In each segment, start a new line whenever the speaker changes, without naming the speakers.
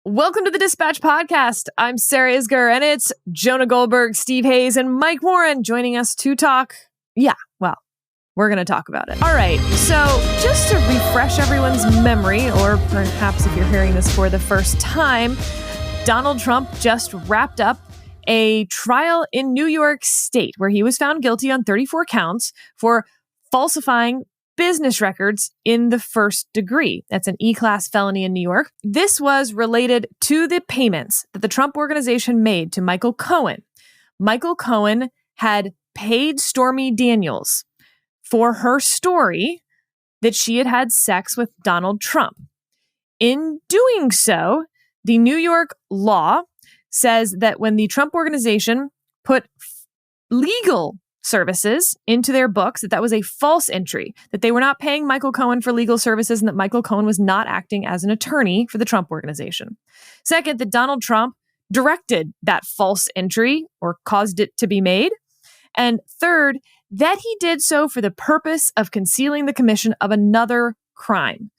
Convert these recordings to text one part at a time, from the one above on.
Welcome to the Dispatch Podcast. I'm Sarah Isgur, and it's Jonah Goldberg, Steve Hayes, and Mike Warren joining us to talk. Yeah, well, we're going to talk about it. All right, so just to refresh everyone's memory, or perhaps if you're hearing this for the first time, Donald Trump just wrapped up a trial in New York State where he was found guilty on 34 counts for falsifying business records in the first degree. That's an E-class felony in New York. This was related to the payments that the Trump Organization made to Michael Cohen. Michael Cohen had paid Stormy Daniels for her story that she had had sex with Donald Trump. In doing so, the New York law says that when the Trump Organization put legal services into their books, that was a false entry, that they were not paying Michael Cohen for legal services, and that Michael Cohen was not acting as an attorney for the Trump Organization. Second, that Donald Trump directed that false entry or caused it to be made. And third, that he did so for the purpose of concealing the commission of another crime.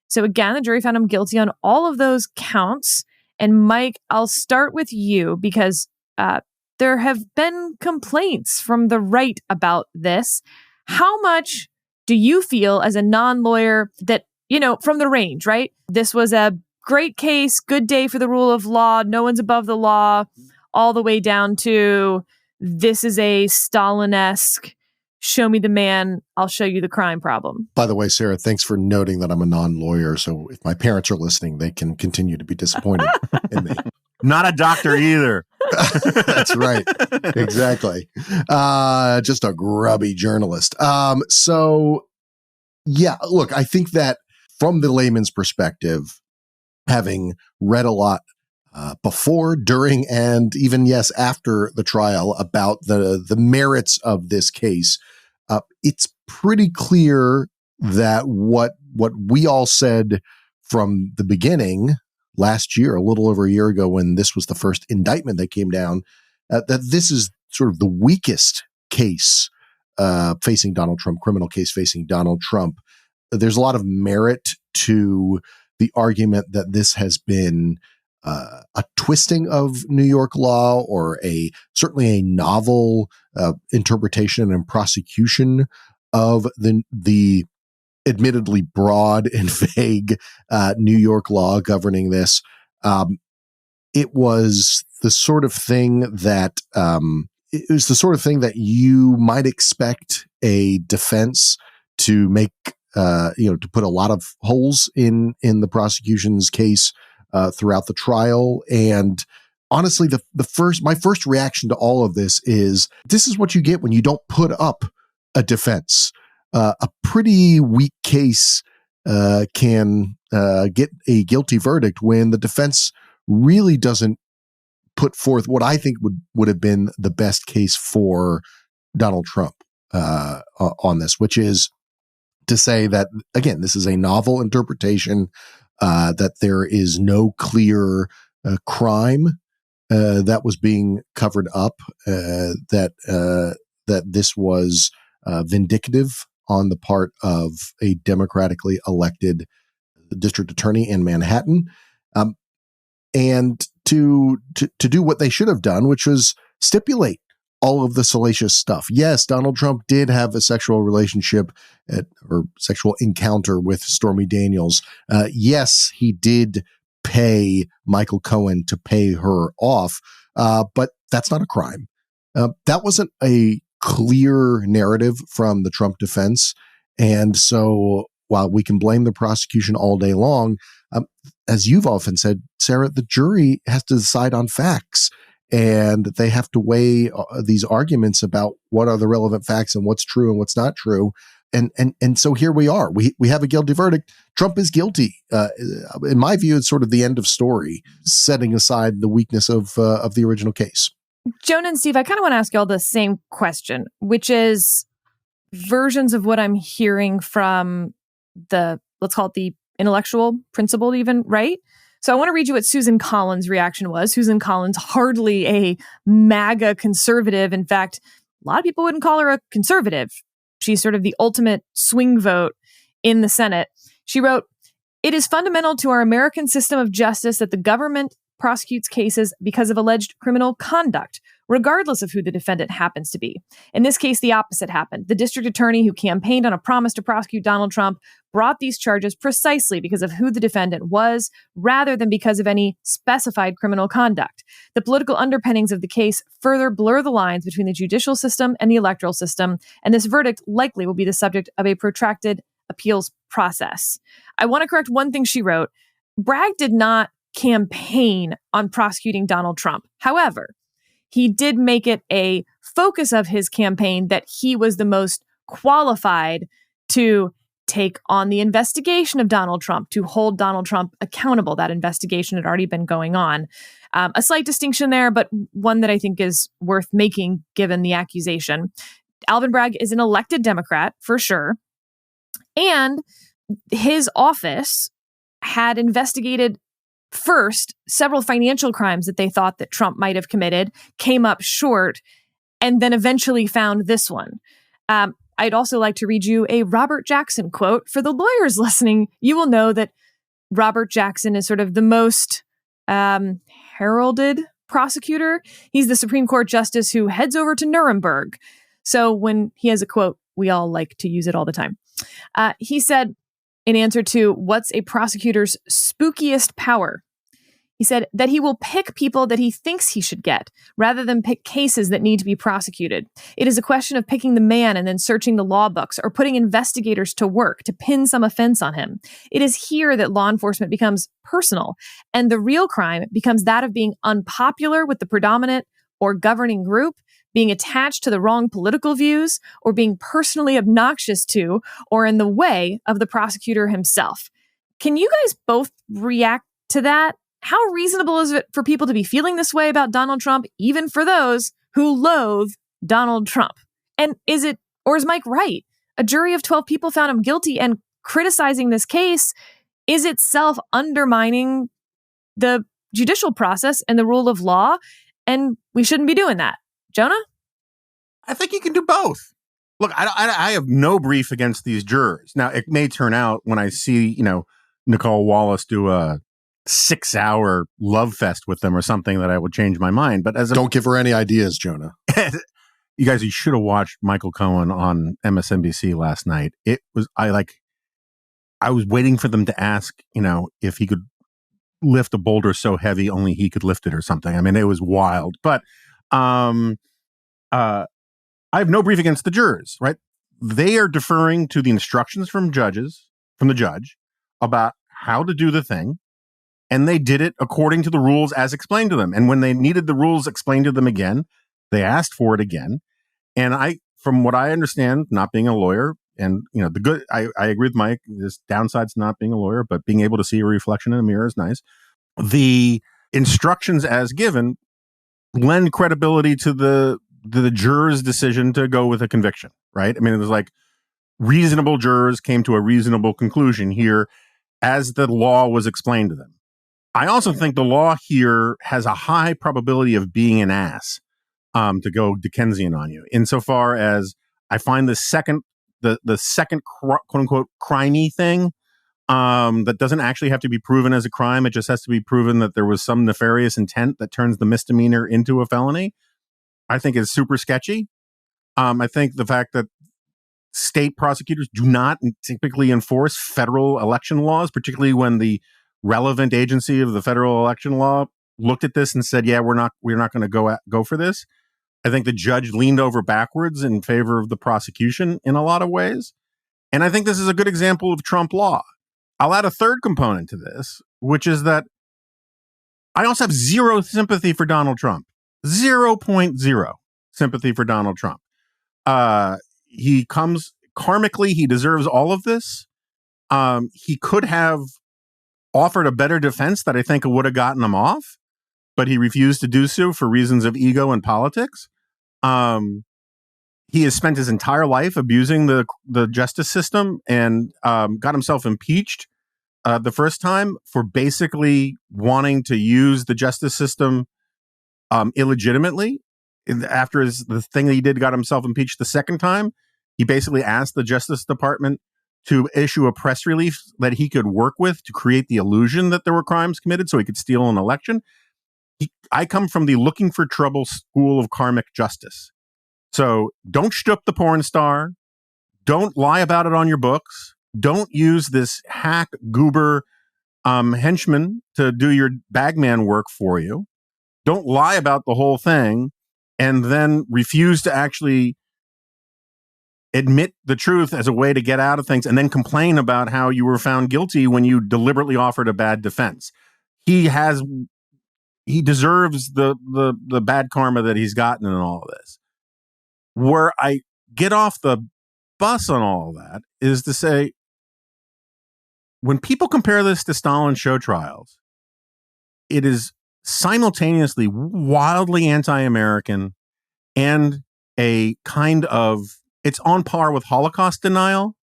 So again, the jury found him guilty on all of those counts. And Mike, I'll start with you because there have been complaints from the right about this. How much do you feel as a non-lawyer that, from the range, right? This was a great case, good day for the rule of law, no one's above the law, all the way down to this is a Stalin-esque, show me the man, I'll show you the crime problem.
By the way, Sarah, thanks for noting that I'm a non-lawyer. So if my parents are listening, they can continue to be disappointed in me.
Not a doctor either.
That's right. Exactly. Just a grubby journalist. So, yeah, look, I think that from the layman's perspective, having read a lot before, during, and even, yes, after the trial about the merits of this case, it's pretty clear that what we all said from the beginning last year, a little over a year ago, when this was the first indictment that came down, that this is sort of the weakest case facing Donald Trump, criminal case facing Donald Trump. There's a lot of merit to the argument that this has been a twisting of New York law, or certainly a novel interpretation and prosecution of the admittedly broad and vague New York law governing this. It was the sort of thing that you might expect a defense to make, to put a lot of holes in the prosecution's case throughout the trial. And honestly, my first reaction to all of this is what you get when you don't put up a defense. A pretty weak case can get a guilty verdict when the defense really doesn't put forth what I think would have been the best case for Donald Trump on this, which is to say that, again, this is a novel interpretation, that there is no clear crime that was being covered up, that this was vindicative on the part of a democratically elected district attorney in Manhattan, and to do what they should have done, which was stipulate all of the salacious stuff. Yes, Donald Trump did have a sexual relationship or sexual encounter with Stormy Daniels. Yes, he did pay Michael Cohen to pay her off, but that's not a crime. That wasn't a clear narrative from the Trump defense. And so while we can blame the prosecution all day long, as you've often said, Sarah, the jury has to decide on facts, and they have to weigh these arguments about what are the relevant facts and what's true and what's not true. And so here we are. We have a guilty verdict. Trump is guilty. In my view, it's sort of the end of story, setting aside the weakness of the original case.
Jonah and Steve, I kind of want to ask you all the same question, which is versions of what I'm hearing from let's call it the intellectual principle even, right? So I want to read you what Susan Collins' reaction was. Susan Collins, hardly a MAGA conservative. In fact, a lot of people wouldn't call her a conservative. She's sort of the ultimate swing vote in the Senate. She wrote, It is fundamental to our American system of justice that the government prosecutes cases because of alleged criminal conduct, regardless of who the defendant happens to be. In this case, the opposite happened. The district attorney who campaigned on a promise to prosecute Donald Trump brought these charges precisely because of who the defendant was, rather than because of any specified criminal conduct. The political underpinnings of the case further blur the lines between the judicial system and the electoral system, and this verdict likely will be the subject of a protracted appeals process. I want to correct one thing she wrote. Bragg did not campaign on prosecuting Donald Trump. However, he did make it a focus of his campaign that he was the most qualified to take on the investigation of Donald Trump, to hold Donald Trump accountable. That investigation had already been going on. A slight distinction there, but one that I think is worth making given the accusation. Alvin Bragg is an elected Democrat, for sure. And his office had investigated first several financial crimes that they thought that Trump might have committed, came up short, and then eventually found this one. I'd also like to read you a Robert Jackson quote. For the lawyers listening, you will know that Robert Jackson is sort of the most heralded prosecutor. He's the Supreme Court justice who heads over to Nuremberg. So when he has a quote, we all like to use it all the time. He said, in answer to what's a prosecutor's spookiest power, he said that he will pick people that he thinks he should get, rather than pick cases that need to be prosecuted. It is a question of picking the man and then searching the law books, or putting investigators to work to pin some offense on him. It is here that law enforcement becomes personal, and the real crime becomes that of being unpopular with the predominant or governing group, being attached to the wrong political views, or being personally obnoxious to or in the way of the prosecutor himself. Can you guys both react to that? How reasonable is it for people to be feeling this way about Donald Trump, even for those who loathe Donald Trump? And is Mike right? A jury of 12 people found him guilty, and criticizing this case is itself undermining the judicial process and the rule of law, and we shouldn't be doing that. Jonah?
I think you can do both. Look, I have no brief against these jurors. Now, it may turn out when I see, Nicole Wallace do a 6-hour love fest with them or something that I would change my mind. But
don't give her any ideas, Jonah.
You guys, you should have watched Michael Cohen on MSNBC last night. I was waiting for them to ask, if he could lift a boulder so heavy only he could lift it or something. I mean, it was wild. But I have no brief against the jurors, right? They are deferring to the instructions from the judge about how to do the thing. And they did it according to the rules as explained to them. And when they needed the rules explained to them again, they asked for it again. And from what I understand, not being a lawyer, and I agree with Mike, this downside's not being a lawyer, but being able to see a reflection in a mirror is nice. The instructions as given lend credibility to the juror's decision to go with a conviction, right? I mean, it was like reasonable jurors came to a reasonable conclusion here as the law was explained to them. I also think the law here has a high probability of being an ass, to go Dickensian on you, insofar as I find the second quote unquote crimey thing, that doesn't actually have to be proven as a crime. It just has to be proven that there was some nefarious intent that turns the misdemeanor into a felony. I think is super sketchy. I think the fact that state prosecutors do not typically enforce federal election laws, particularly when the relevant agency of the federal election law looked at this and said, "Yeah, we're not going to go for this." I think the judge leaned over backwards in favor of the prosecution in a lot of ways, and I think this is a good example of Trump law. I'll add a third component to this, which is that I also have zero sympathy for Donald Trump. 0.0 sympathy for Donald Trump. He comes karmically, he deserves all of this. He could have offered a better defense that I think would have gotten him off, but he refused to do so for reasons of ego and politics. He has spent his entire life abusing the justice system and got himself impeached the first time for basically wanting to use the justice system illegitimately. After the thing that he did got himself impeached the second time, he basically asked the Justice Department to issue a press release that he could work with to create the illusion that there were crimes committed so he could steal an election. I come from the looking for trouble school of karmic justice. So don't shtup the porn star. Don't lie about it on your books. Don't use this hack goober henchman to do your bagman work for you. Don't lie about the whole thing and then refuse to actually admit the truth as a way to get out of things and then complain about how you were found guilty when you deliberately offered a bad defense. He deserves the bad karma that he's gotten in all of this. Where I get off the bus on all of that is to say, when people compare this to Stalin's show trials, it is simultaneously wildly anti-American and a kind of, it's on par with Holocaust denial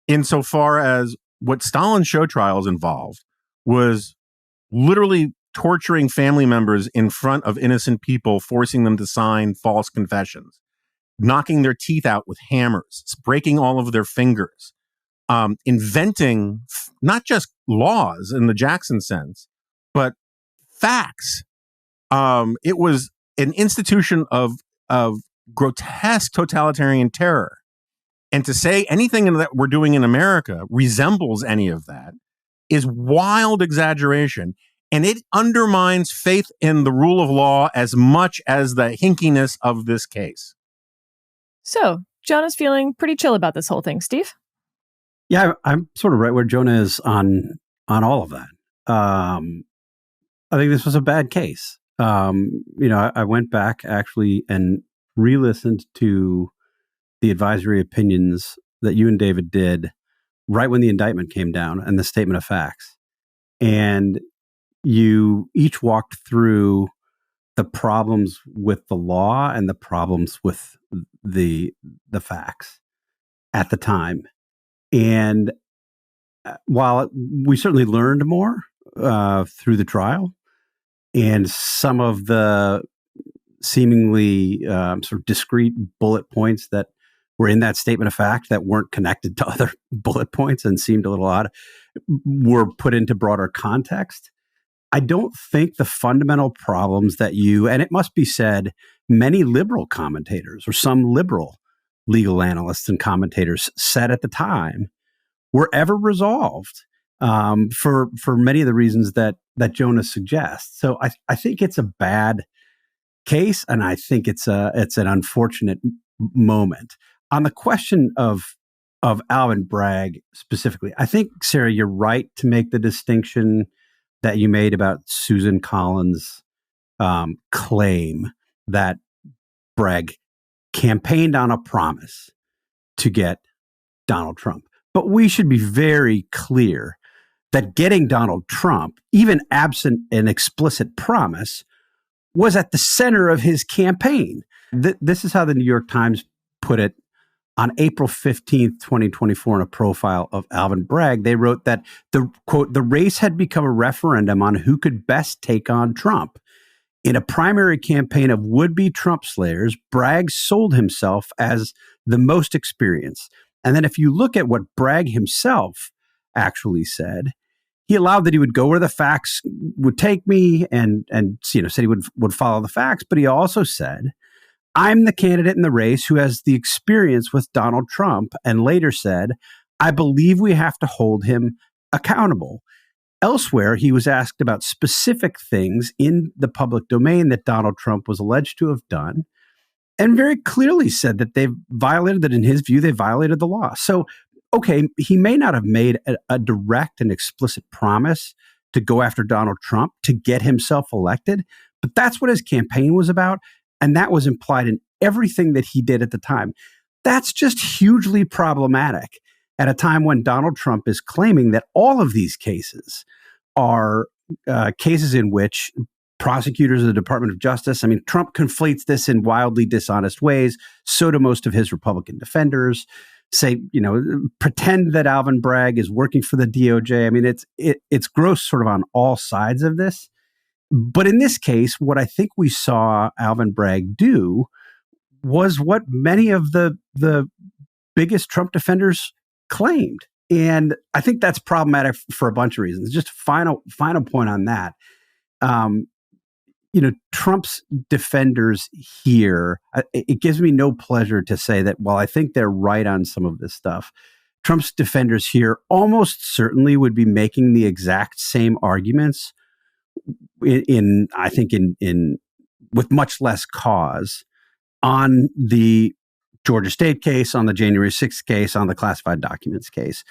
insofar as what Stalin's show trials involved was literally torturing family members in front of innocent people, forcing them to sign false confessions, knocking their teeth out with hammers, breaking all of their fingers, inventing not just laws in the Jackson sense, but facts. It was an institution of grotesque totalitarian terror. And to say anything that we're doing in America resembles any of that is wild exaggeration. And it undermines faith in the rule of law as much as the hinkiness of this case.
So, Jonah's feeling pretty chill about this whole thing. Steve?
Yeah, I'm sort of right where Jonah is on all of that. I think this was a bad case. I went back actually and re-listened to the advisory opinions that you and David did right when the indictment came down and the statement of facts. And you each walked through the problems with the law and the problems with the facts at the time. And while we certainly learned more through the trial, and some of the seemingly sort of discrete bullet points that were in that statement of fact that weren't connected to other bullet points and seemed a little odd were put into broader context. I don't think the fundamental problems that and it must be said, many liberal commentators or some liberal legal analysts and commentators said at the time were ever resolved for many of the reasons that Jonah suggests. So I think it's a bad case, and I think it's an unfortunate moment. On the question of Alvin Bragg specifically, I think, Sarah, you're right to make the distinction that you made about Susan Collins' claim that Bragg campaigned on a promise to get Donald Trump. But we should be very clear that getting Donald Trump, even absent an explicit promise, was at the center of his campaign. This is how the New York Times put it on April 15th, 2024, in a profile of Alvin Bragg. They wrote that the race had become a referendum on who could best take on Trump. In a primary campaign of would-be Trump slayers, Bragg sold himself as the most experienced. And then if you look at what Bragg himself actually said, he allowed that he would go where the facts would take me and said he would follow the facts. But he also said, I'm the candidate in the race who has the experience with Donald Trump, and later said, I believe we have to hold him accountable. Elsewhere, he was asked about specific things in the public domain that Donald Trump was alleged to have done, and very clearly said that in his view, they violated the law. So, okay, he may not have made a direct and explicit promise to go after Donald Trump to get himself elected, but that's what his campaign was about. And that was implied in everything that he did at the time. That's just hugely problematic at a time when Donald Trump is claiming that all of these cases are cases in which prosecutors of the Department of Justice, Trump conflates this in wildly dishonest ways. So do most of his Republican defenders. Say, pretend that Alvin Bragg is working for the DOJ. It's gross sort of on all sides of this. But in this case, what I think we saw Alvin Bragg do was what many of the biggest Trump defenders claimed. And I think that's problematic for a bunch of reasons. Just final point on that. Trump's defenders here, it gives me no pleasure to say that while I think they're right on some of this stuff, Trump's defenders here almost certainly would be making the exact same arguments in with much less cause on the Georgia State case, on the January 6th case, on the classified documents case,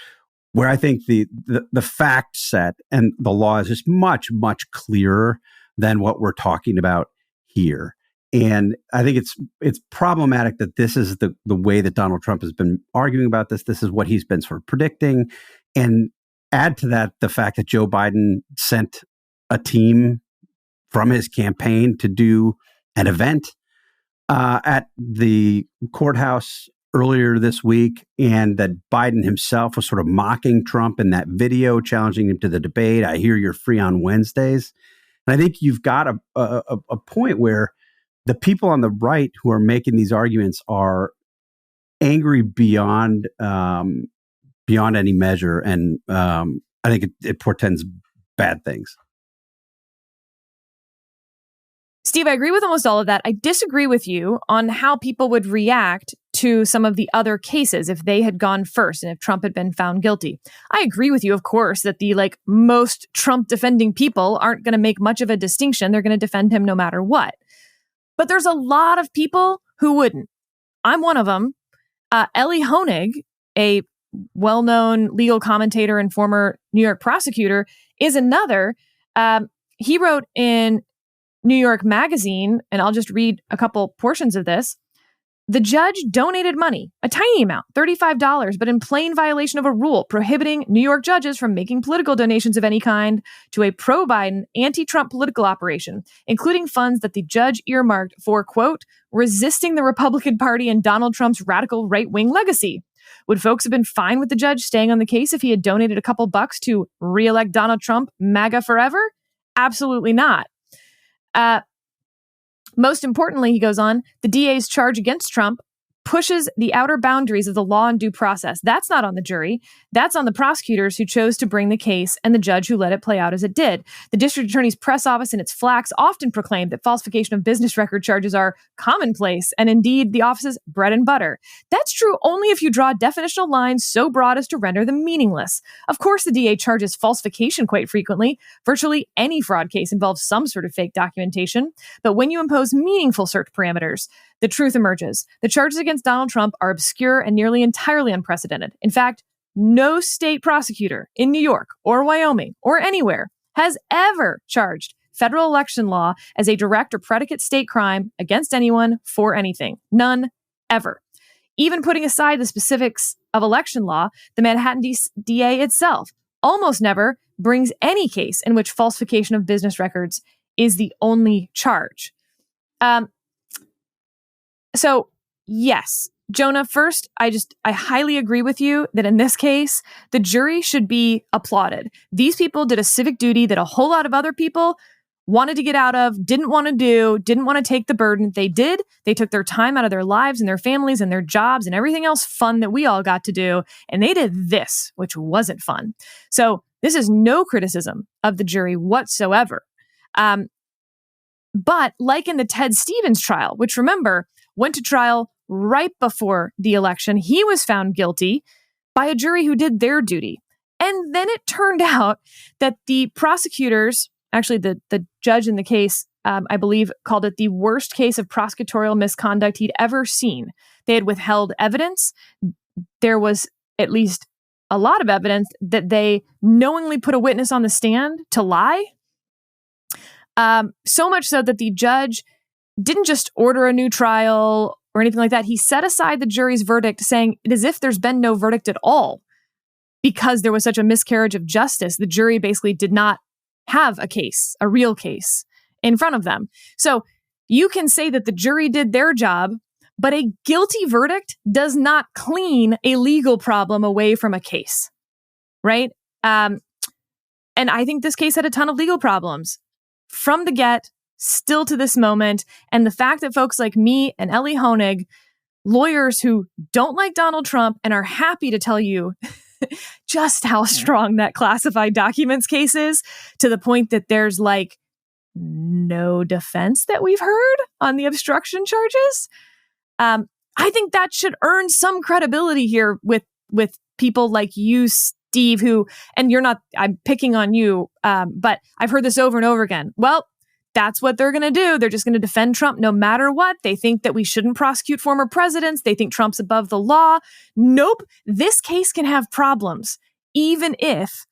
where I think the fact set and the law is just much, much clearer than what we're talking about here. And I think it's problematic that this is the way that Donald Trump has been arguing about this. This is what he's been sort of predicting. And add to that the fact that Joe Biden sent a team from his campaign to do an event at the courthouse earlier this week, and that Biden himself was sort of mocking Trump in that video, challenging him to the debate. I hear you're free on Wednesdays. And I think you've got a point where the people on the right who are making these arguments are angry beyond any measure, and I think it portends bad things.
Steve, I agree with almost all of that. I disagree with you on how people would react to some of the other cases if they had gone first and if Trump had been found guilty. I agree with you, of course, that the most Trump defending people aren't going to make much of a distinction. They're going to defend him no matter what. But there's a lot of people who wouldn't. I'm one of them. Ellie Honig, a well-known legal commentator and former New York prosecutor, is another. He wrote in New York Magazine, and I'll just read a couple portions of this. The judge donated money, a tiny amount, $35, but in plain violation of a rule prohibiting New York judges from making political donations of any kind to a pro-Biden, anti-Trump political operation, including funds that the judge earmarked for, quote, resisting the Republican Party and Donald Trump's radical right-wing legacy. Would folks have been fine with the judge staying on the case if he had donated a couple bucks to re-elect Donald Trump, MAGA forever? Absolutely not. Most importantly, he goes on, the DA's charge against Trump pushes the outer boundaries of the law and due process. That's not on the jury. That's on the prosecutors who chose to bring the case and the judge who let it play out as it did. The district attorney's press office and its flacks often proclaimed that falsification of business record charges are commonplace and indeed the office's bread and butter. That's true only if you draw definitional lines so broad as to render them meaningless. Of course, the DA charges falsification quite frequently. Virtually any fraud case involves some sort of fake documentation. But when you impose meaningful search parameters, the truth emerges. The charges against Donald Trump are obscure and nearly entirely unprecedented. In fact, no state prosecutor in New York or Wyoming or anywhere has ever charged federal election law as a direct or predicate state crime against anyone for anything. None ever. Even putting aside the specifics of election law, the Manhattan DA itself almost never brings any case in which falsification of business records is the only charge. So, yes, Jonah, first, I highly agree with you that in this case, the jury should be applauded. These people did a civic duty that a whole lot of other people wanted to get out of, didn't want to do, didn't want to take the burden. They did. They took their time out of their lives and their families and their jobs and everything else fun that we all got to do. And they did this, which wasn't fun. So this is no criticism of the jury whatsoever. But like in the Ted Stevens trial, which remember, went to trial right before the election. He was found guilty by a jury who did their duty. And then it turned out that the prosecutors, actually the judge in the case, I believe, called it the worst case of prosecutorial misconduct he'd ever seen. They had withheld evidence. There was at least a lot of evidence that they knowingly put a witness on the stand to lie. So much so that the judge didn't just order a new trial or anything like that. He set aside the jury's verdict, saying it as if there's been no verdict at all because there was such a miscarriage of justice. The jury basically did not have a case, a real case in front of them. So you can say that the jury did their job, but a guilty verdict does not clean a legal problem away from a case, right? And I think this case had a ton of legal problems from the get, still to this moment. And the fact that folks like me and Ellie Honig lawyers who don't like Donald Trump and are happy to tell you just how strong that classified documents case is, to the point that there's like no defense that we've heard on the obstruction charges. I think that should earn some credibility here with people like you, Steve, who, and you're not, I'm picking on you, but I've heard this over and over again. Well, that's what they're going to do. They're just going to defend Trump no matter what. They think that we shouldn't prosecute former presidents. They think Trump's above the law. Nope. This case can have problems, even if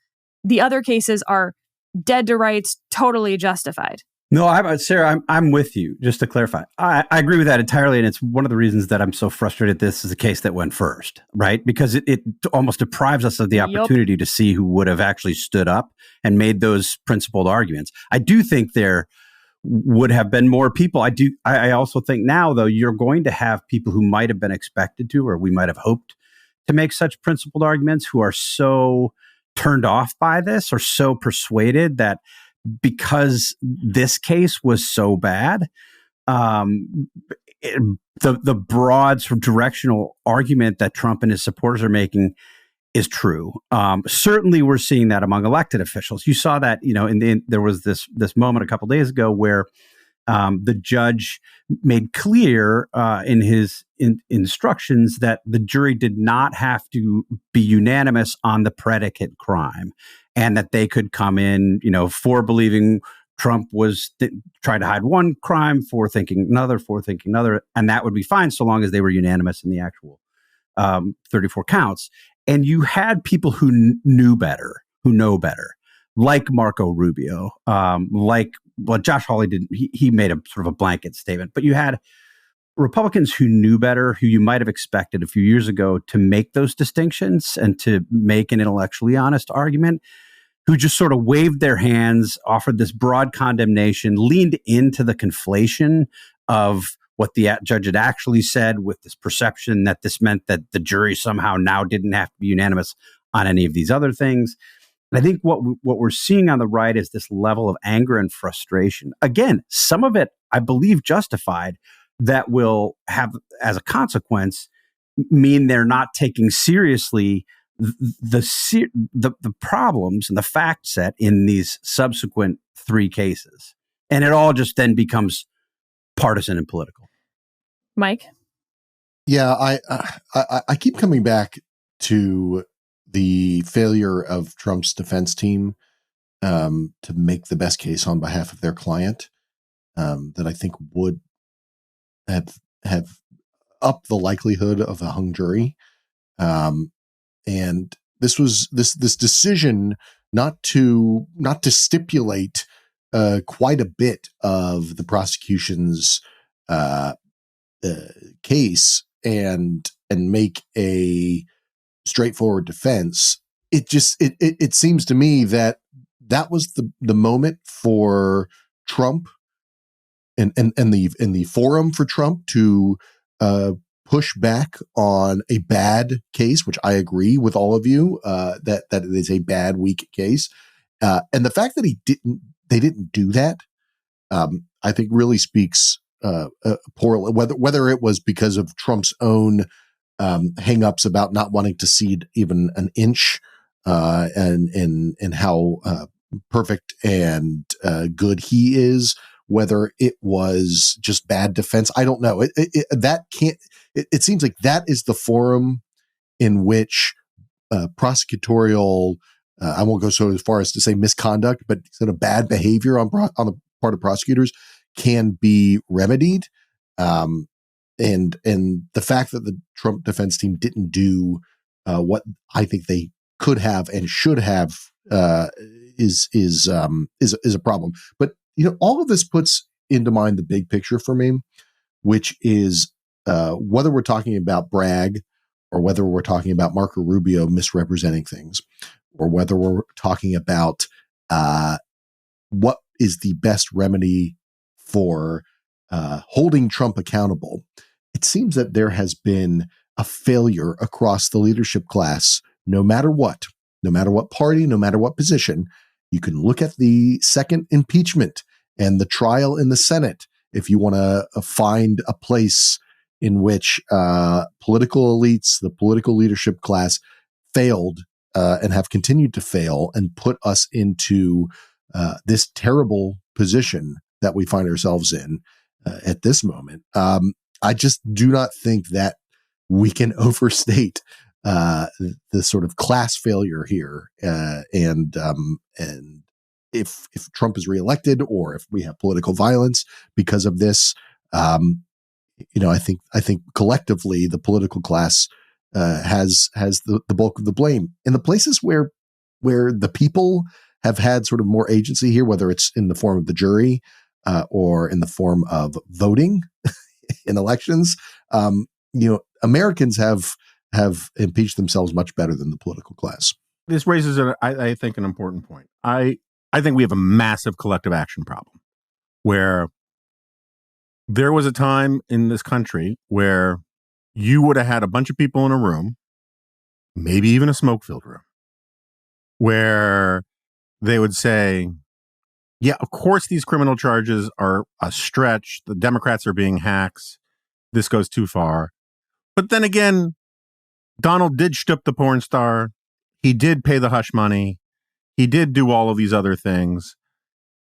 the other cases are dead to rights, totally justified.
No, Sarah, I'm with you. Just to clarify, I agree with that entirely, and it's one of the reasons that I'm so frustrated. This is a case that went first, right? Because it almost deprives us of the opportunity to see who would have actually stood up and made those principled arguments. I do think there would have been more people. I also think now, though, you're going to have people who might have been expected to, or we might have hoped to make such principled arguments, who are so turned off by this or so persuaded that because this case was so bad, the broad sort of directional argument that Trump and his supporters are making is true. Certainly, we're seeing that among elected officials. You saw that, there was this moment a couple days ago where the judge made clear in his instructions that the jury did not have to be unanimous on the predicate crime, and that they could come in, for believing Trump was trying to hide one crime, for thinking another, and that would be fine so long as they were unanimous in the actual 34 counts. And you had people who know better, like Marco Rubio, Josh Hawley did. He made a sort of a blanket statement, but you had Republicans who knew better, who you might have expected a few years ago to make those distinctions and to make an intellectually honest argument, who just sort of waved their hands, offered this broad condemnation, leaned into the conflation of what the judge had actually said with this perception that this meant that the jury somehow now didn't have to be unanimous on any of these other things. And I think what we're seeing on the right is this level of anger and frustration. Again, some of it, I believe, justified, that will have, as a consequence, mean they're not taking seriously the problems and the fact set in these subsequent three cases. And it all just then becomes partisan and political.
Mike?
Yeah, I keep coming back to the failure of Trump's defense team to make the best case on behalf of their client, that I think would have upped the likelihood of a hung jury. And this was this decision not to stipulate quite a bit of the prosecution's case and make a straightforward defense. It seems to me that was the moment for Trump and the forum for Trump to push back on a bad case, which I agree with all of you that it is a bad, weak case, and the fact that they didn't do that, I think really speaks poorly. Whether it was because of Trump's own hang-ups about not wanting to cede even an inch, and how perfect and good he is, whether it was just bad defense, I don't know. It seems like that is the forum in which prosecutorial, I won't go so far as to say misconduct, but sort of bad behavior on the part of prosecutors can be remedied. And the fact that the Trump defense team didn't do what I think they could have and should have is a problem. But all of this puts into mind the big picture for me, which is whether we're talking about Bragg or whether we're talking about Marco Rubio misrepresenting things, or whether we're talking about what is the best remedy for holding Trump accountable. It seems that there has been a failure across the leadership class, no matter what party, no matter what position. You can look at the second impeachment and the trial in the Senate if you want to find a place in which political elites, the political leadership class, failed and have continued to fail and put us into this terrible position that we find ourselves in at this moment. I just do not think that we can overstate the sort of class failure here, and if Trump is reelected or if we have political violence because of this, I think collectively the political class has the bulk of the blame. In the places where the people have had sort of more agency here, whether it's in the form of the jury or in the form of voting in elections, Americans have impeached themselves much better than the political class.
This raises, I think, an important point. I think we have a massive collective action problem where there was a time in this country where you would have had a bunch of people in a room, maybe even a smoke-filled room, where they would say, yeah, of course these criminal charges are a stretch. The Democrats are being hacks. This goes too far. But then again, Donald did shtup the porn star. He did pay the hush money. He did do all of these other things.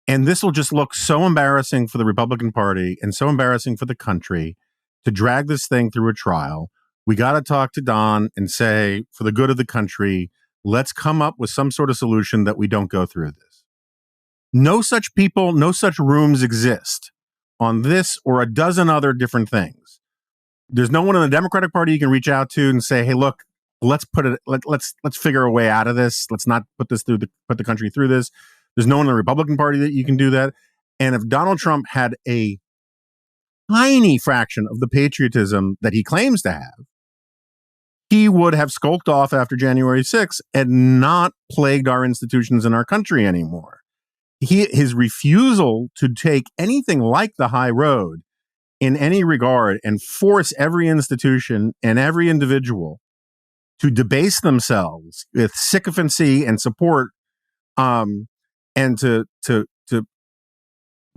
And this will just look so embarrassing for the Republican Party and so embarrassing for the country to drag this thing through a trial. We got to talk to Don and say, for the good of the country, let's come up with some sort of solution that we don't go through this. No such people, no such rooms exist on this or a dozen other different things. There's no one in the Democratic Party you can reach out to and say, hey, look, let's figure a way out of this. Let's not put the country through this. There's no one in the Republican Party that you can do that. And if Donald Trump had a tiny fraction of the patriotism that he claims to have, he would have skulked off after January 6th and not plagued our institutions in our country anymore. His refusal to take anything like the high road in any regard and force every institution and every individual to debase themselves with sycophancy and support, and to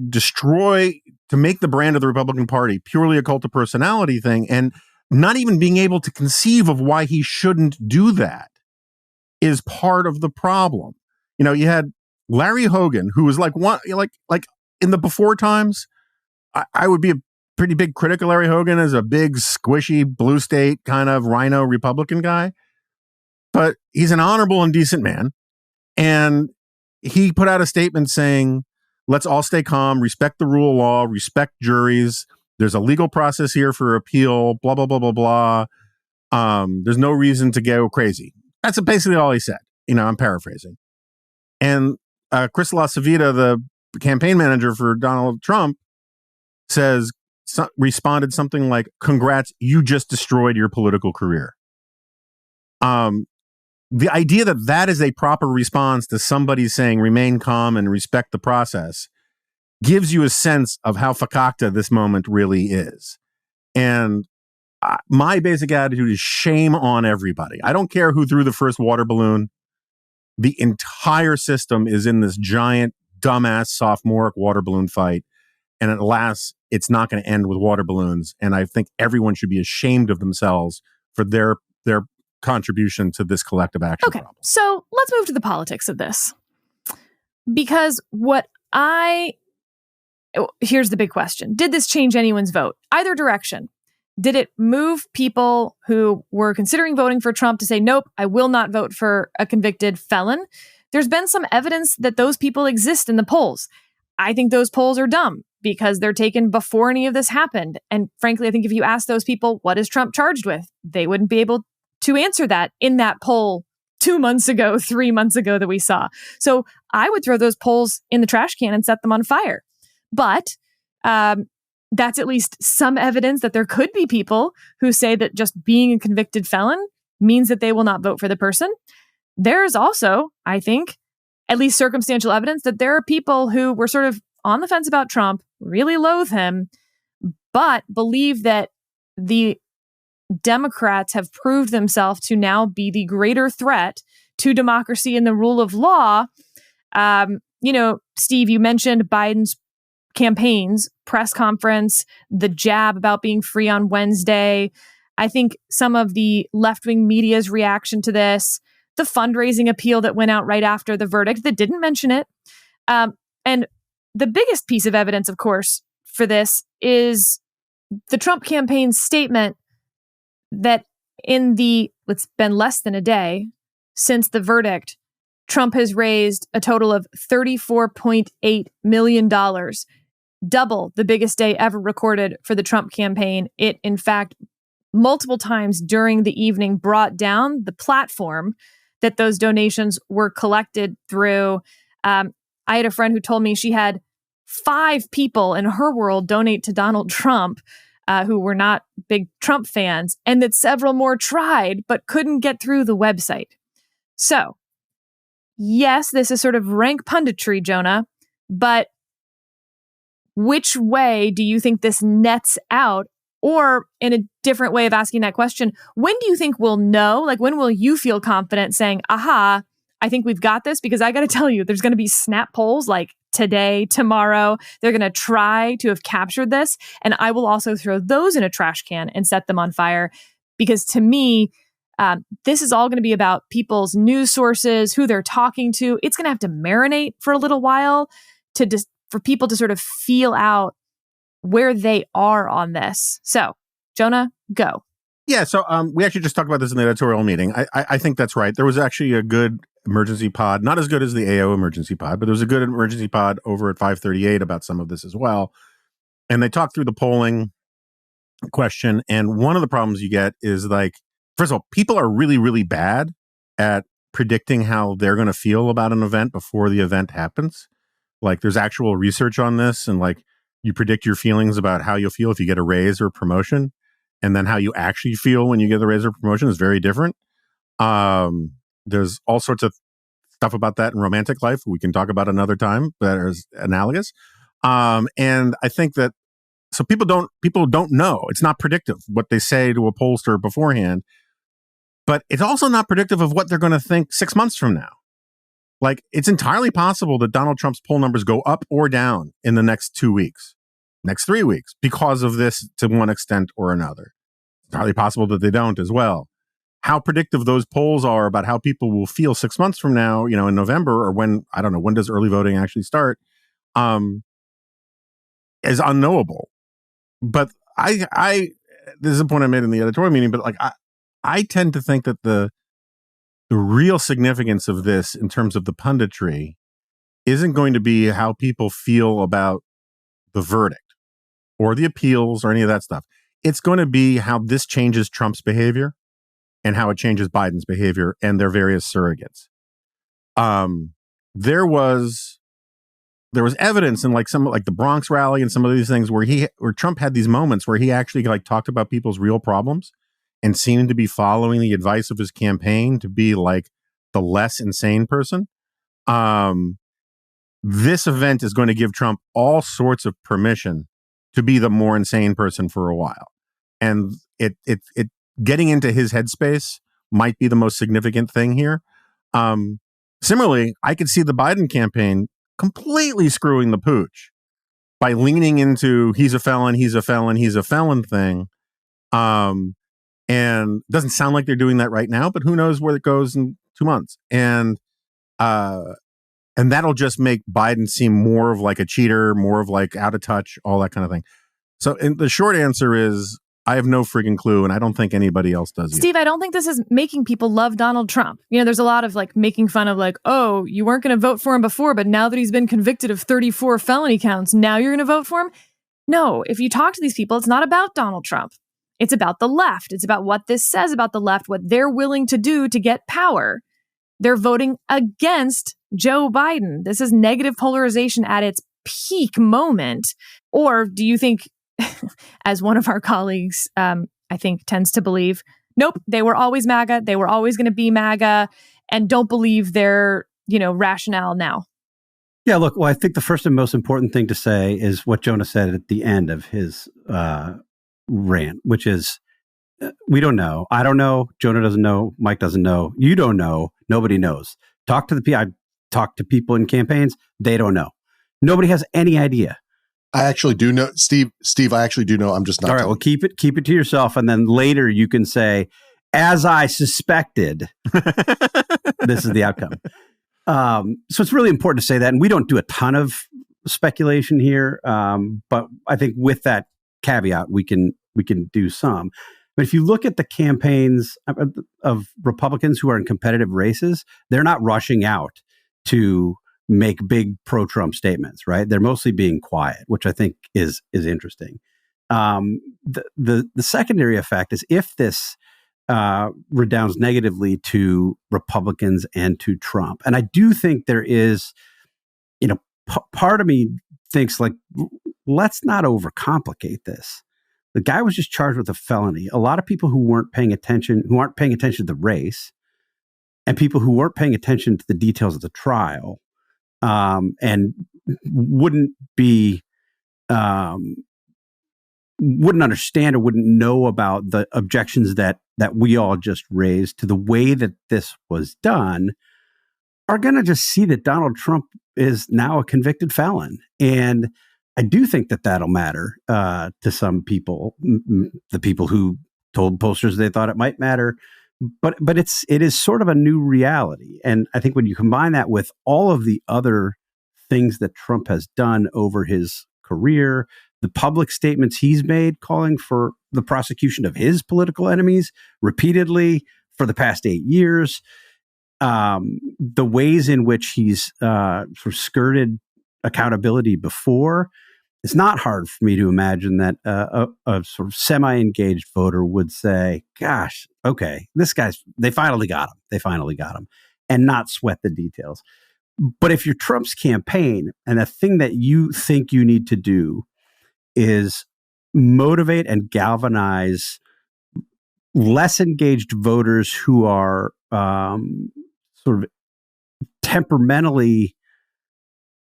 destroy, to make the brand of the Republican Party purely a cult of personality thing, and not even being able to conceive of why he shouldn't do that is part of the problem. You had Larry Hogan, who was like in the before times, I would be a pretty big critic of Larry Hogan as a big, squishy, blue state kind of rhino Republican guy. But he's an honorable and decent man. And he put out a statement saying, let's all stay calm, respect the rule of law, respect juries. There's a legal process here for appeal, blah, blah, blah, blah, blah. There's no reason to go crazy. That's basically all he said. I'm paraphrasing. And Chris LaCivita, the campaign manager for Donald Trump, responded something like, congrats, you just destroyed your political career. The idea that is a proper response to somebody saying remain calm and respect the process gives you a sense of how fakakta this moment really is. And my basic attitude is shame on everybody. I don't care who threw the first water balloon. The entire system is in this giant, dumbass, sophomoric water balloon fight. And at last, it's not going to end with water balloons. And I think everyone should be ashamed of themselves for their contribution to this collective action problem.
So let's move to the politics of this. Because here's the big question. Did this change anyone's vote? Either direction. Did it move people who were considering voting for Trump to say, nope, I will not vote for a convicted felon? There's been some evidence that those people exist in the polls. I think those polls are dumb because they're taken before any of this happened. And frankly, I think if you ask those people, what is Trump charged with? They wouldn't be able to answer that in that poll 2 months ago, 3 months ago that we saw. So I would throw those polls in the trash can and set them on fire. But that's at least some evidence that there could be people who say that just being a convicted felon means that they will not vote for the person. There is also, I think, at least circumstantial evidence that there are people who were sort of on the fence about Trump, really loathe him, but believe that the Democrats have proved themselves to now be the greater threat to democracy and the rule of law. Steve, you mentioned Biden's campaign's press conference, the jab about being free on Wednesday. I think some of the left-wing media's reaction to this, the fundraising appeal that went out right after the verdict that didn't mention it. And the biggest piece of evidence, of course, for this is the Trump campaign's statement that it's been less than a day since the verdict, Trump has raised a total of $34.8 million, double the biggest day ever recorded for the Trump campaign. It, in fact, multiple times during the evening brought down the platform that those donations were collected through. I had a friend who told me she had 5 people in her world donate to Donald Trump who were not big Trump fans, and that several more tried but couldn't get through the website. So, yes, this is sort of rank punditry, Jonah, but which way do you think this nets out? Or in a different way of asking that question, when do you think we'll know? Like, when will you feel confident saying, aha, I think we've got this? Because I got to tell you, there's going to be snap polls like today, tomorrow. They're going to try to have captured this. And I will also throw those in a trash can and set them on fire. Because to me, this is all going to be about people's news sources, who they're talking to. It's going to have to marinate for a little while for people to sort of feel out where they are on this. So, Jonah, go.
Yeah, so we actually just talked about this in the editorial meeting. I think that's right. There was actually a good emergency pod, not as good as the AO emergency pod, but there was a good emergency pod over at 538 about some of this as well. And they talked through the polling question. And one of the problems you get is, like, first of all, people are really, really bad at predicting how they're going to feel about an event before the event happens. Like, there's actual research on this, and like, you predict your feelings about how you'll feel if you get a raise or a promotion, and then how you actually feel when you get a raise or promotion is very different. There's all sorts of stuff about that in romantic life we can talk about another time that is analogous. And I think that so people don't know. It's not predictive what they say to a pollster beforehand, but it's also not predictive of what they're going to think 6 months from now. Like, it's entirely possible that Donald Trump's poll numbers go up or down in the next 2 weeks, next 3 weeks, because of this to one extent or another. It's entirely possible that they don't as well. How predictive those polls are about how people will feel 6 months from now, in November, or when does early voting actually start, is unknowable. But this is a point I made in the editorial meeting, but like, I tend to think that the real significance of this in terms of the punditry isn't going to be how people feel about the verdict or the appeals or any of that stuff. It's going to be how this changes Trump's behavior and how it changes Biden's behavior and their various surrogates. There was evidence in like some, like the Bronx rally and some of these things where Trump had these moments where he actually like talked about people's real problems and seemed to be following the advice of his campaign to be like the less insane person. This event is going to give Trump all sorts of permission to be the more insane person for a while. And it getting into his headspace might be the most significant thing here. Similarly, I could see the Biden campaign completely screwing the pooch by leaning into he's a felon thing. And it doesn't sound like they're doing that right now, but who knows where it goes in 2 months. And that'll just make Biden seem more of like a cheater, more of like out of touch, all that kind of thing. So the short answer is I have no freaking clue, and I don't think anybody else does either.
Steve, I don't think this is making people love Donald Trump. There's a lot of like making fun of like, oh, you weren't going to vote for him before, but now that he's been convicted of 34 felony counts, now you're going to vote for him? No, if you talk to these people, it's not about Donald Trump. It's about the left. It's about what this says about the left, what they're willing to do to get power. They're voting against Joe Biden. This is negative polarization at its peak moment. Or do you think, as one of our colleagues, I think, tends to believe, nope, they were always MAGA. They were always going to be MAGA, and don't believe their, rationale now?
Yeah, look, well, I think the first and most important thing to say is what Jonah said at the end of his rant, which is, we don't know. I don't know. Jonah doesn't know. Mike doesn't know. You don't know. Nobody knows. I talk to people in campaigns. They don't know. Nobody has any idea.
I actually do know, Steve. I actually do know. I'm just not.
All right. Well, keep it to yourself, and then later you can say, "As I suspected, this is the outcome." So it's really important to say that, and we don't do a ton of speculation here, but I think with that caveat, we can do some. But if you look at the campaigns of Republicans who are in competitive races, they're not rushing out to make big pro-Trump statements, right? They're mostly being quiet, which I think is interesting. The secondary effect is if this redounds negatively to Republicans and to Trump, and I do think there is, part of me thinks like, let's not overcomplicate this. The guy was just charged with a felony. A lot of people who aren't paying attention to the race, and people who weren't paying attention to the details of the trial, and wouldn't understand or wouldn't know about the objections that we all just raised to the way that this was done, are going to just see that Donald Trump is now a convicted felon. And I do think that that'll matter to some people, the people who told pollsters they thought it might matter. But it is sort of a new reality. And I think when you combine that with all of the other things that Trump has done over his career, the public statements he's made calling for the prosecution of his political enemies repeatedly for the past 8 years, the ways in which he's sort of skirted accountability before, it's not hard for me to imagine that a sort of semi-engaged voter would say, gosh, okay, they finally got him, and not sweat the details. But if you're Trump's campaign, and the thing that you think you need to do is motivate and galvanize less engaged voters who are sort of temperamentally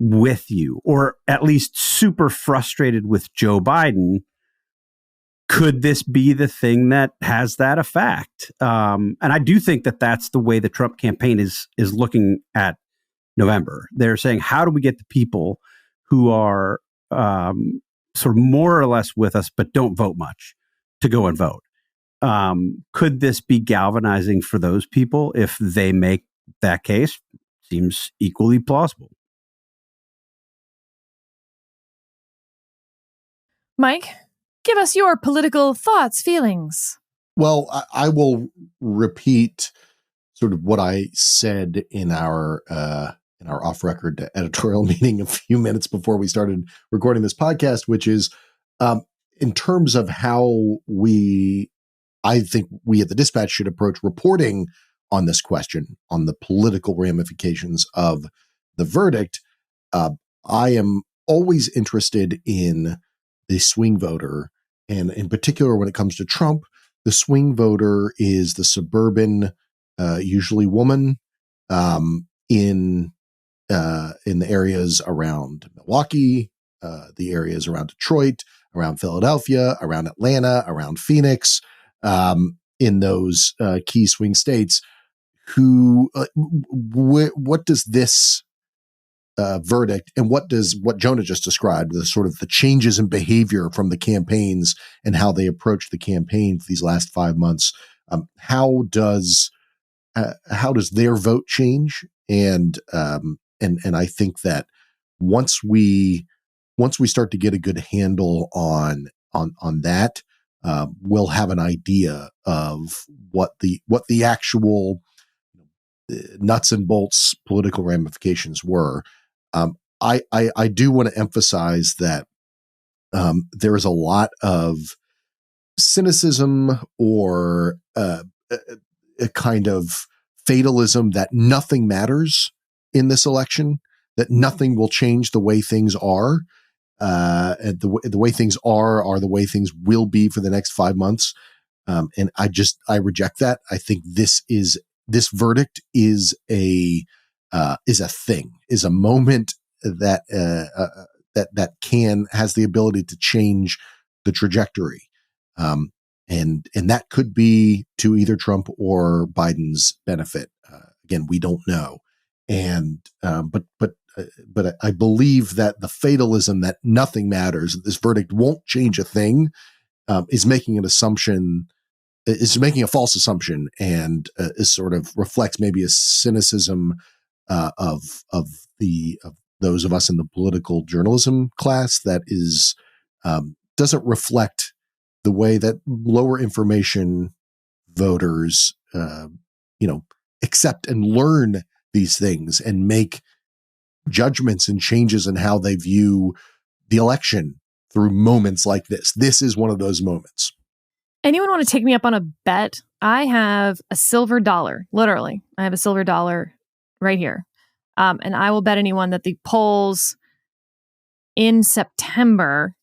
with you, or at least super frustrated with Joe Biden, could this be the thing that has that effect? And I do think that that's the way the Trump campaign is looking at November. They're saying, how do we get the people who are sort of more or less with us, but don't vote much, to go and vote? Could this be galvanizing for those people if they make that case? Seems equally plausible.
Mike, give us your political thoughts, feelings.
Well, I will repeat sort of what I said in our off-record editorial meeting a few minutes before we started recording this podcast, which is in terms of how I think we at the Dispatch should approach reporting on this question, on the political ramifications of the verdict. I am always interested in the swing voter, and in particular when it comes to Trump, the swing voter is the suburban, usually woman, in the areas around Milwaukee, the areas around Detroit, around Philadelphia, around Atlanta, around Phoenix, in those key swing states. Who, what does this verdict, and what Jonah just described, the sort of the changes in behavior from the campaigns and how they approach the campaign for these last 5 months, how does their vote change? And I think that once we start to get a good handle on that, we'll have an idea of what the actual nuts and bolts political ramifications were. I do want to emphasize that there is a lot of cynicism or a kind of fatalism that nothing matters in this election, that nothing will change the way things are. And the way things are the way things will be for the next 5 months. And I reject that. I think this verdict is a thing, is a moment that has the ability to change the trajectory. And that could be to either Trump or Biden's benefit. Again, we don't know. And, but I believe that the fatalism that nothing matters, that this verdict won't change a thing, is making an assumption, is making a false assumption, and is sort of reflects maybe a cynicism of those of us in the political journalism class that is doesn't reflect the way that lower information voters, accept and learn these things and make judgments and changes in how they view the election through moments like this. This is one of those moments.
Anyone want to take me up on a bet? I have a silver dollar. Literally, I have a silver dollar right here. And I will bet anyone that the polls in September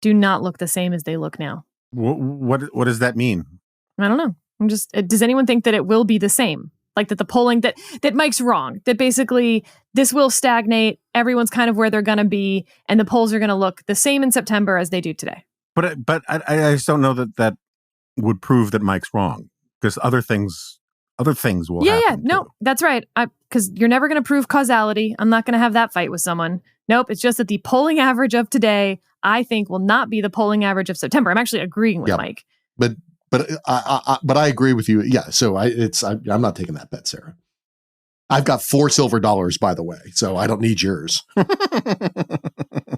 do not look the same as they look now.
What does that mean?
I don't know. Does anyone think that it will be the same? Like that the polling, that Mike's wrong, that basically this will stagnate, everyone's kind of where they're going to be, and the polls are going to look the same in September as they do today.
But I just don't know that would prove that Mike's wrong, because other things will happen.
Yeah, no, that's right. Because you're never going to prove causality. I'm not going to have that fight with someone. Nope, it's just that the polling average of today, I think, will not be the polling average of September. I'm actually agreeing with Mike.
But I agree with you. Yeah, so I'm not taking that bet, Sarah. I've got 4 silver dollars, by the way, so I don't need yours.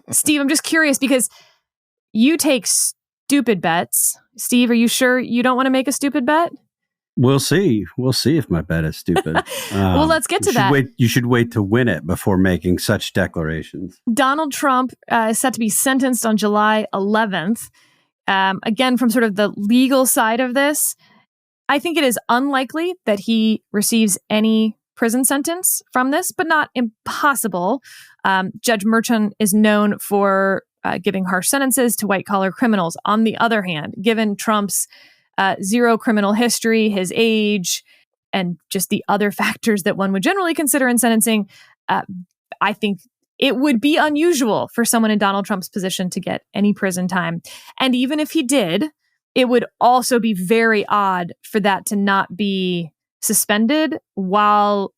Steve, I'm just curious because you take stupid bets. Steve, are you sure you don't want to make a stupid bet?
We'll see. We'll see if my bet is stupid.
Well, let's get to that.
You should wait to win it before making such declarations.
Donald Trump is set to be sentenced on July 11th. Again, from sort of the legal side of this, I think it is unlikely that he receives any prison sentence from this, but not impossible. Judge Merchan is known for giving harsh sentences to white-collar criminals. On the other hand, given Trump's zero criminal history, his age, and just the other factors that one would generally consider in sentencing, I think it would be unusual for someone in Donald Trump's position to get any prison time. And even if he did, it would also be very odd for that to not be suspended while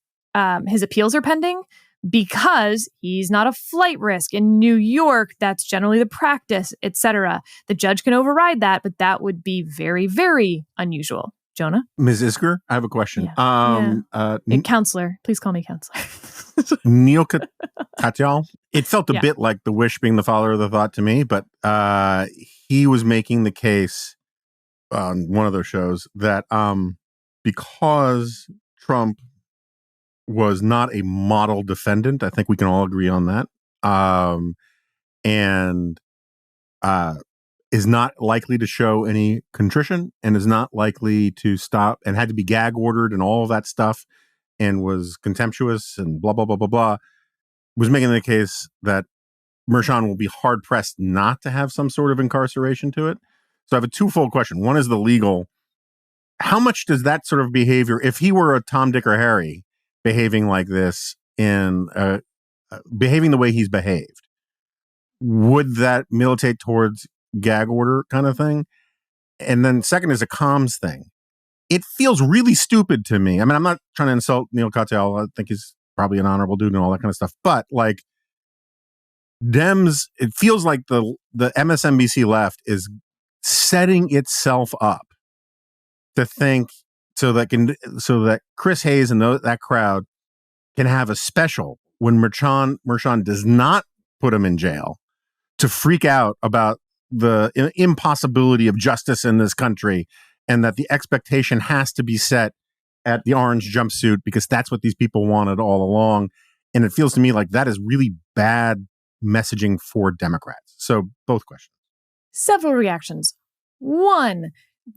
his appeals are pending, because he's not a flight risk. In New York, that's generally the practice, etc. The judge can override that, but that would be very, very unusual. Jonah?
Ms. Isgur, I have a question.
Counselor. Please call me counselor.
Neil Katyal. It felt a bit like the wish being the father of the thought to me, but he was making the case on one of those shows that because Trump was not a model defendant, I think we can all agree on that, and is not likely to show any contrition, and is not likely to stop, and had to be gag ordered and all of that stuff, and was contemptuous and blah, blah, blah, blah, blah, was making the case that Merchan will be hard pressed not to have some sort of incarceration to it. So I have a twofold question. One is the legal. How much does that sort of behavior, if he were a Tom, Dick, or Harry behaving like this, in behaving the way he's behaved, would that militate towards gag order kind of thing? And then second is a comms thing. It feels really stupid to me. I mean, I'm not trying to insult Neil Katyal. I think he's probably an honorable dude and all that kind of stuff. But like Dems, it feels like the MSNBC left is setting itself up to think so that Chris Hayes and that crowd can have a special when Merchan does not put him in jail, to freak out about the impossibility of justice in this country, and that the expectation has to be set at the orange jumpsuit because that's what these people wanted all along. And it feels to me like that is really bad messaging for Democrats. So both questions.
Several reactions. One,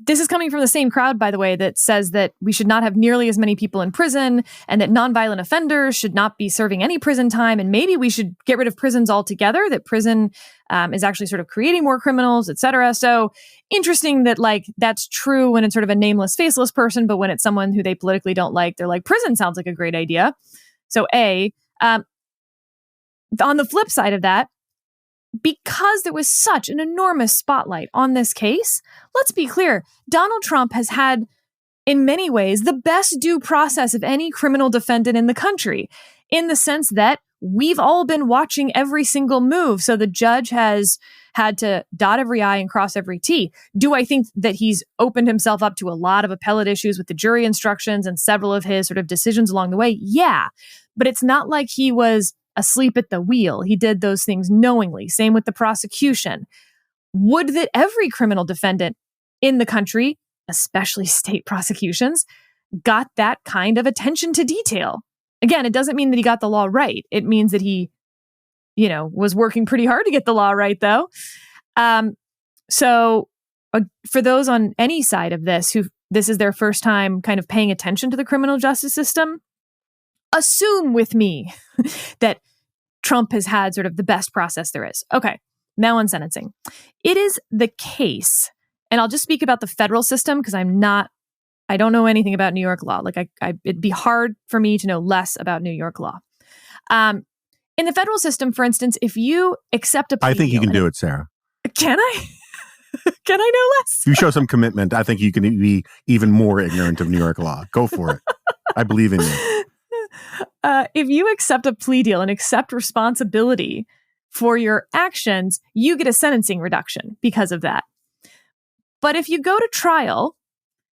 this is coming from the same crowd, by the way, that says that we should not have nearly as many people in prison, and that nonviolent offenders should not be serving any prison time. And maybe we should get rid of prisons altogether, that prison is actually sort of creating more criminals, et cetera. So interesting that like that's true when it's sort of a nameless, faceless person, but when it's someone who they politically don't like, they're like, prison sounds like a great idea. So on the flip side of that, because there was such an enormous spotlight on this case, let's be clear, Donald Trump has had, in many ways, the best due process of any criminal defendant in the country, in the sense that we've all been watching every single move. So the judge has had to dot every I and cross every T. Do I think that he's opened himself up to a lot of appellate issues with the jury instructions and several of his sort of decisions along the way? Yeah. But it's not like he was asleep at the wheel. He did those things knowingly. Same with the prosecution. Would that every criminal defendant in the country, especially state prosecutions, got that kind of attention to detail? Again, it doesn't mean that he got the law right. It means that he, was working pretty hard to get the law right, though. So for those on any side of this, who this is their first time kind of paying attention to the criminal justice system, assume with me that Trump has had sort of the best process there is. Okay, now on sentencing. It is the case, and I'll just speak about the federal system because I don't know anything about New York law. Like it'd be hard for me to know less about New York law. In the federal system, for instance, if you accept a plea
I think you
deal,
can do it, Sarah.
Can I? Can I know less?
If you show some commitment, I think you can be even more ignorant of New York law. Go for it. I believe in you.
If you accept a plea deal and accept responsibility for your actions, you get a sentencing reduction because of that. But if you go to trial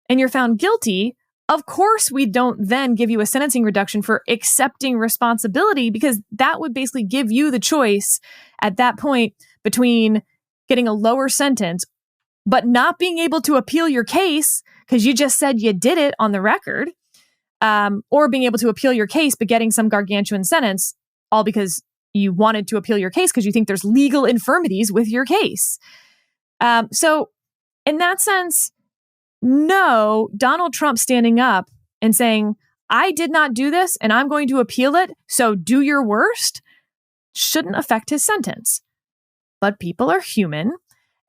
and you're found guilty, of course, we don't then give you a sentencing reduction for accepting responsibility, because that would basically give you the choice at that point between getting a lower sentence, but not being able to appeal your case because you just said you did it on the record, or being able to appeal your case, but getting some gargantuan sentence, all because you wanted to appeal your case because you think there's legal infirmities with your case. So in that sense, no, Donald Trump standing up and saying, I did not do this and I'm going to appeal it, so do your worst, shouldn't affect his sentence. But people are human.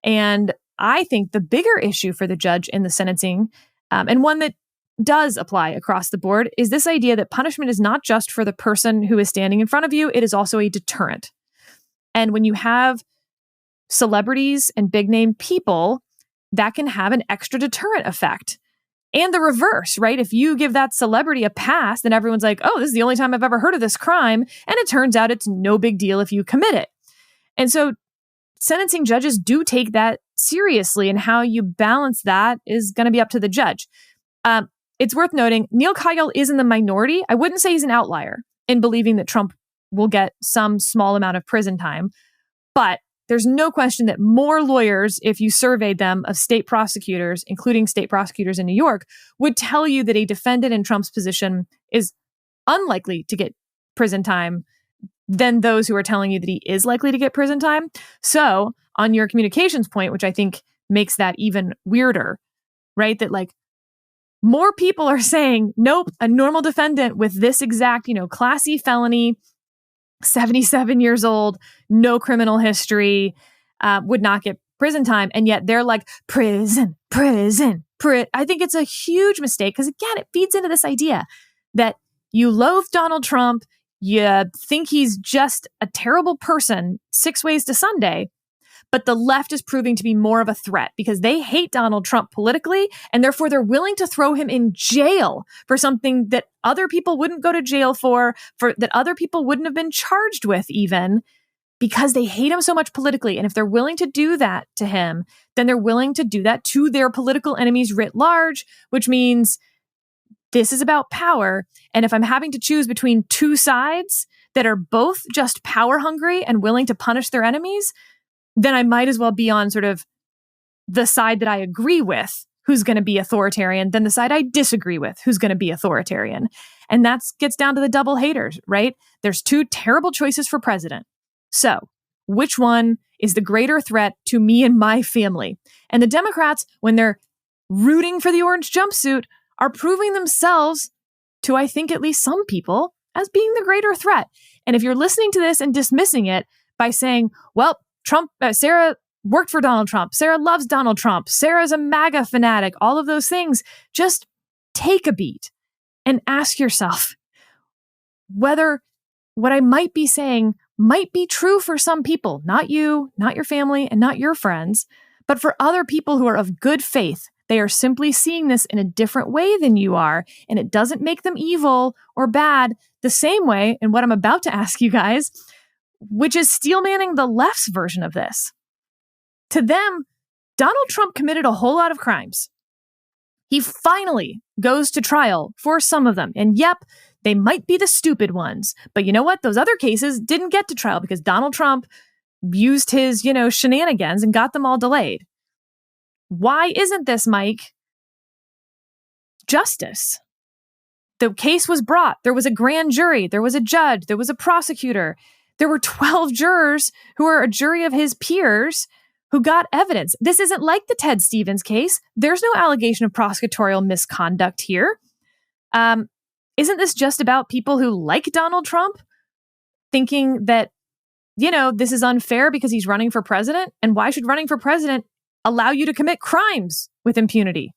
And I think the bigger issue for the judge in the sentencing, and one that does apply across the board, is this idea that punishment is not just for the person who is standing in front of you, it is also a deterrent. And when you have celebrities and big name people, that can have an extra deterrent effect. And the reverse, right? If you give that celebrity a pass, then everyone's like, oh, this is the only time I've ever heard of this crime. And it turns out it's no big deal if you commit it. And so sentencing judges do take that seriously, and how you balance that is going to be up to the judge. It's worth noting, Neil Katyal is in the minority. I wouldn't say he's an outlier in believing that Trump will get some small amount of prison time, but there's no question that more lawyers, if you surveyed them, of state prosecutors, including state prosecutors in New York, would tell you that a defendant in Trump's position is unlikely to get prison time than those who are telling you that he is likely to get prison time. So on your communications point, which I think makes that even weirder, right? That like more people are saying, nope, a normal defendant with this exact, classy felony, 77 years old, no criminal history, would not get prison time. And yet they're like, prison. I think it's a huge mistake because, again, it feeds into this idea that you loathe Donald Trump, you think he's just a terrible person 6 ways to Sunday, but the left is proving to be more of a threat because they hate Donald Trump politically, and therefore they're willing to throw him in jail for something that other people wouldn't go to jail for that other people wouldn't have been charged with even, because they hate him so much politically. And if they're willing to do that to him, then they're willing to do that to their political enemies writ large, which means this is about power. And if I'm having to choose between two sides that are both just power hungry and willing to punish their enemies, then I might as well be on sort of the side that I agree with, who's going to be authoritarian, than the side I disagree with, who's going to be authoritarian. And that gets down to the double haters, right? There's two terrible choices for president. So which one is the greater threat to me and my family? And the Democrats, when they're rooting for the orange jumpsuit, are proving themselves to, I think, at least some people, as being the greater threat. And if you're listening to this and dismissing it by saying, well, Sarah worked for Donald Trump, Sarah loves Donald Trump, Sarah's a MAGA fanatic, all of those things, just take a beat and ask yourself whether what I might be saying might be true for some people, not you, not your family, and not your friends, but for other people who are of good faith. They are simply seeing this in a different way than you are, and it doesn't make them evil or bad the same way in what I'm about to ask you guys, which is steelmanning the left's version of this. To them, Donald Trump committed a whole lot of crimes. He finally goes to trial for some of them. And yep, they might be the stupid ones. But you know what? Those other cases didn't get to trial because Donald Trump used his, shenanigans and got them all delayed. Why isn't this, Mike, justice? The case was brought. There was a grand jury. There was a judge. There was a prosecutor. There were 12 jurors who are a jury of his peers who got evidence. This isn't like the Ted Stevens case. There's no allegation of prosecutorial misconduct here. Isn't this just about people who like Donald Trump thinking that, this is unfair because he's running for president? And why should running for president allow you to commit crimes with impunity?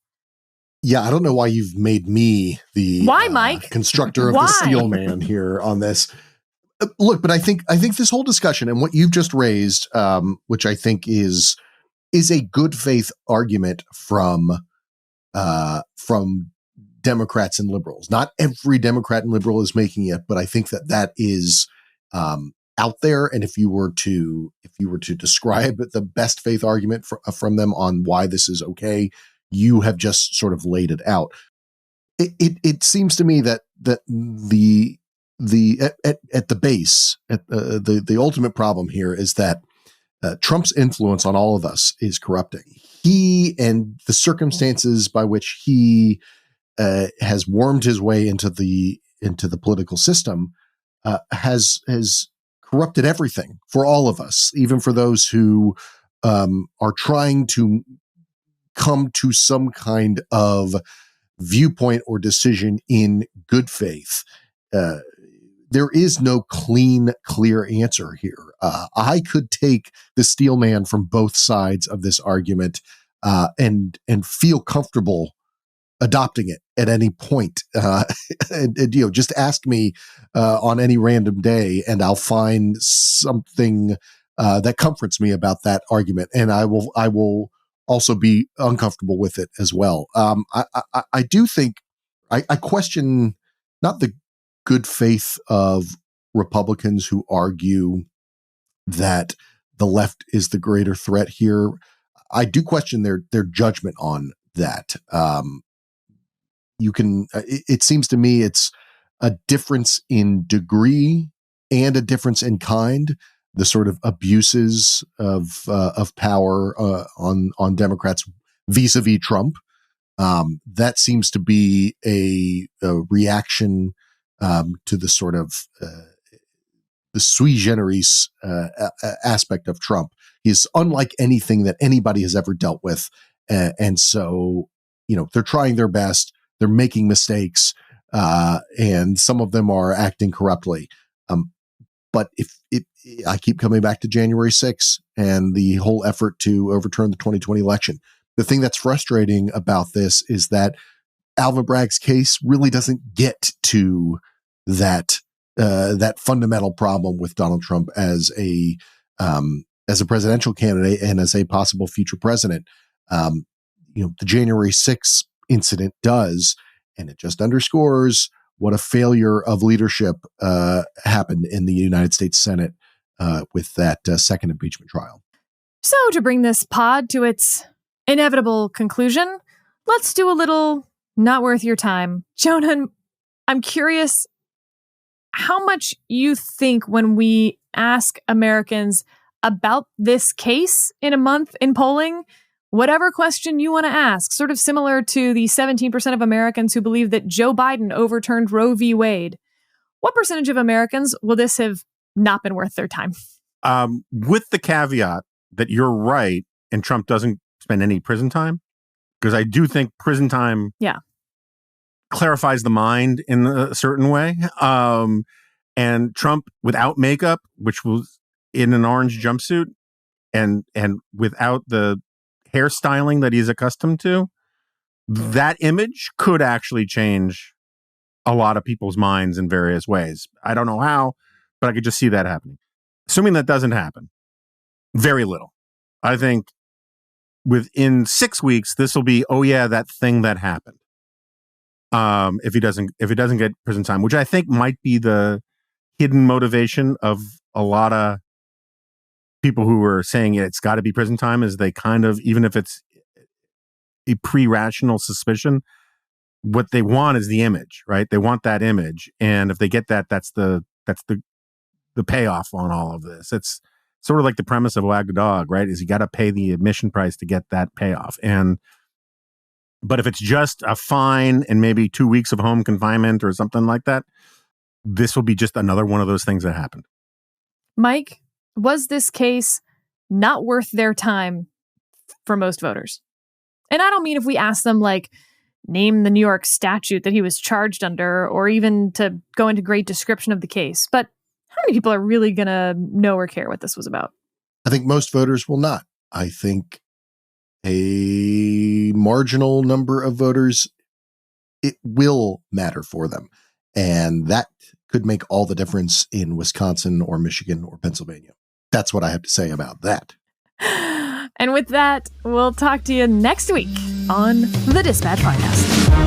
Yeah, I don't know why you've made me the
Mike?
Constructor of the steel man here on this. Look, but I think this whole discussion and what you've just raised, which I think is a good faith argument from Democrats and liberals. Not every Democrat and liberal is making it, but I think that is out there. And if you were to describe the best faith argument from them on why this is okay, you have just sort of laid it out. It seems to me that at the base, the ultimate problem here is that Trump's influence on all of us is corrupting. He and the circumstances by which he has wormed his way into the political system has corrupted everything for all of us, even for those who are trying to come to some kind of viewpoint or decision in good faith. There is no clean, clear answer here. I could take the steel man from both sides of this argument and feel comfortable adopting it at any point. And just ask me on any random day, and I'll find something that comforts me about that argument, and I will also be uncomfortable with it as well. I do think I question not the good faith of Republicans who argue that the left is the greater threat here. I do question their judgment on that. It seems to me it's a difference in degree and a difference in kind. The sort of abuses of power on Democrats vis-a-vis Trump. That seems to be a reaction to the sort of the sui generis aspect of Trump. He's unlike anything that anybody has ever dealt with, and so they're trying their best. They're making mistakes, and some of them are acting corruptly. But if I keep coming back to January 6th and the whole effort to overturn the 2020 election, the thing that's frustrating about this is that Alvin Bragg's case really doesn't get to that fundamental problem with Donald Trump as a presidential candidate and as a possible future president. The January 6th incident does, and it just underscores what a failure of leadership happened in the United States Senate with that second impeachment trial.
So to bring this pod to its inevitable conclusion, let's do a little not worth your time. Jonah, I'm curious how much you think when we ask Americans about this case in a month in polling, whatever question you want to ask, sort of similar to the 17% of Americans who believe that Joe Biden overturned Roe v. Wade. What percentage of Americans will this have not been worth their time?
With the caveat that you're right and Trump doesn't spend any prison time, because I do think prison time clarifies the mind in a certain way. And Trump without makeup, which was in an orange jumpsuit and without the hairstyling that he's accustomed to, that image could actually change a lot of people's minds in various ways. I don't know how, but I could just see that happening. Assuming that doesn't happen, very little. I think within 6 weeks, this will be, oh yeah, that thing that happened. If he doesn't get prison time, which I think might be the hidden motivation of a lot of people who are saying it's got to be prison time, is they kind of, even if it's a pre-rational suspicion, what they want is the image, right? They want that image, and if they get that, that's the payoff on all of this. It's sort of like the premise of Wag the Dog, right? Is you got to pay the admission price to get that payoff. But if it's just a fine and maybe 2 weeks of home confinement or something like that, this will be just another one of those things that happened.
Mike, was this case not worth their time for most voters? And I don't mean if we ask them, like, name the New York statute that he was charged under, or even to go into great description of the case. But how many people are really going to know or care what this was about?
I think most voters will not. I think a marginal number of voters, it will matter for them. And that could make all the difference in Wisconsin or Michigan or Pennsylvania. That's what I have to say about that.
And with that, we'll talk to you next week on the Dispatch Podcast.